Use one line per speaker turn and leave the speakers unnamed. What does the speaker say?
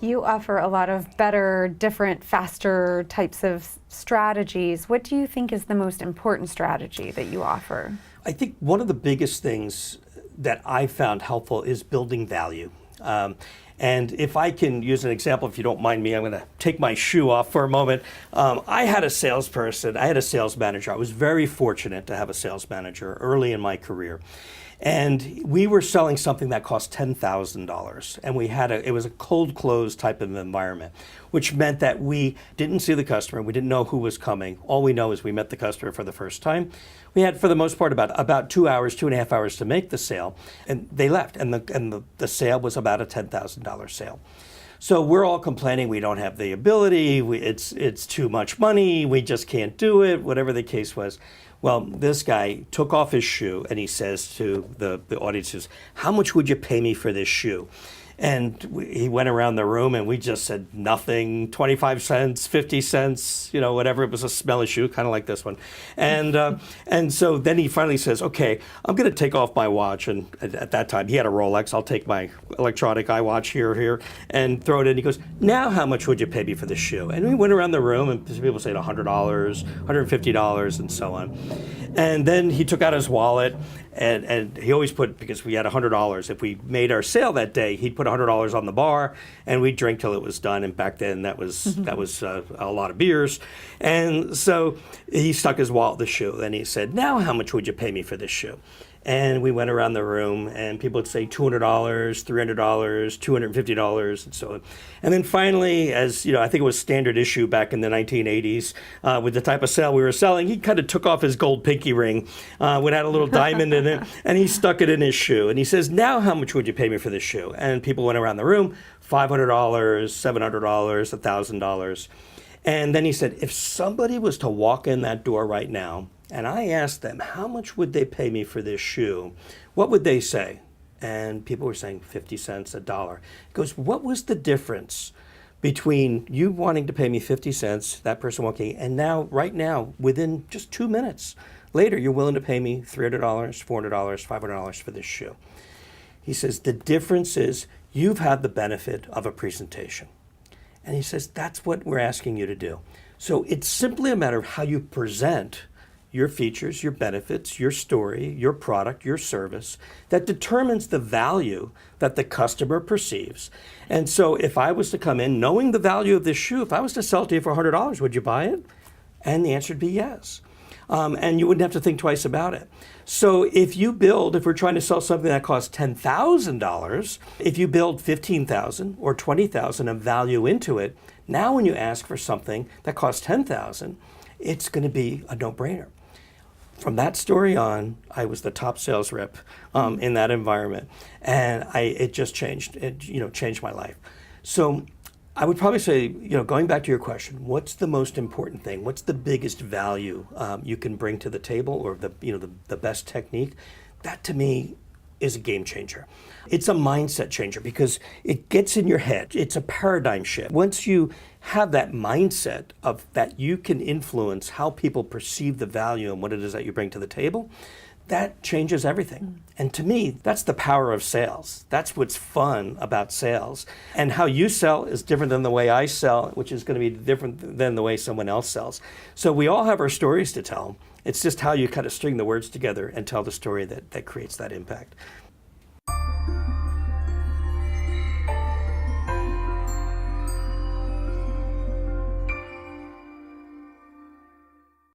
You offer a lot of better, different, faster types of strategies. What do you think is the most important strategy that you offer?
I think one of the biggest things that I found helpful is building value. And if I can use an example, if you don't mind me, I'm going to take my shoe off for a moment. I had a salesperson, I had a sales manager. I was very fortunate to have a sales manager early in my career. And we were selling something that cost $10,000. And it was a cold close type of environment, which meant that we didn't see the customer. We didn't know who was coming. All we know is we met the customer for the first time. We had, for the most part, about 2 hours, 2.5 hours to make the sale. And they left. And the sale was about a $10,000 sale. So we're all complaining we don't have the ability, it's too much money, we just can't do it, whatever the case was. Well, this guy took off his shoe and he says to the audience, "How much would you pay me for this shoe?" And he went around the room and we just said nothing, 25 cents, 50 cents, whatever. It was a smelly shoe, kind of like this one. And so then he finally says, "Okay, I'm going to take off my watch." And at that time, he had a Rolex. "I'll take my electronic iWatch here, and throw it in." He goes, "Now how much would you pay me for this shoe?" And we went around the room and people said $100, $150, and so on. And then he took out his wallet. And he always put, because we had $100, if we made our sale that day, he'd put $100 on the bar, and we'd drink till it was done. And back then, that was a lot of beers. And so he stuck his wallet in the shoe, and he said, "Now how much would you pay me for this shoe?" And we went around the room, and people would say $200, $300, $250, and so on. And then finally, as I think it was standard issue back in the 1980s, with the type of sale we were selling, he kind of took off his gold pinky ring, which had a little diamond in it, and he stuck it in his shoe. And he says, "Now how much would you pay me for this shoe?" And people went around the room, $500, $700, $1,000. And then he said, if somebody was to walk in that door right now, and I asked them, "How much would they pay me for this shoe?" what would they say? And people were saying 50 cents, $1. He goes, "What was the difference between you wanting to pay me 50 cents, that person walking, and now, right now, within just 2 minutes later, you're willing to pay me $300, $400, $500 for this shoe?" He says, "The difference is you've had the benefit of a presentation." And he says, "That's what we're asking you to do." So it's simply a matter of how you present your features, your benefits, your story, your product, your service, that determines the value that the customer perceives. And so if I was to come in knowing the value of this shoe, if I was to sell it to you for $100, would you buy it? And the answer would be yes. And you wouldn't have to think twice about it. So if we're trying to sell something that costs $10,000, if you build $15,000 or $20,000 of value into it, now when you ask for something that costs $10,000, it's going to be a no-brainer. From that story on, I was the top sales rep in that environment, and it just changed. It changed my life. So I would probably say, going back to your question, what's the most important thing? What's the biggest value you can bring to the table, or the best technique? That to me is a game changer. It's a mindset changer because it gets in your head. It's a paradigm shift. Once you have that mindset of that you can influence how people perceive the value and what it is that you bring to the table, that changes everything. And to me, that's the power of sales. That's what's fun about sales. And how you sell is different than the way I sell, which is going to be different than the way someone else sells. So we all have our stories to tell. It's just how you kind of string the words together and tell the story that creates that impact.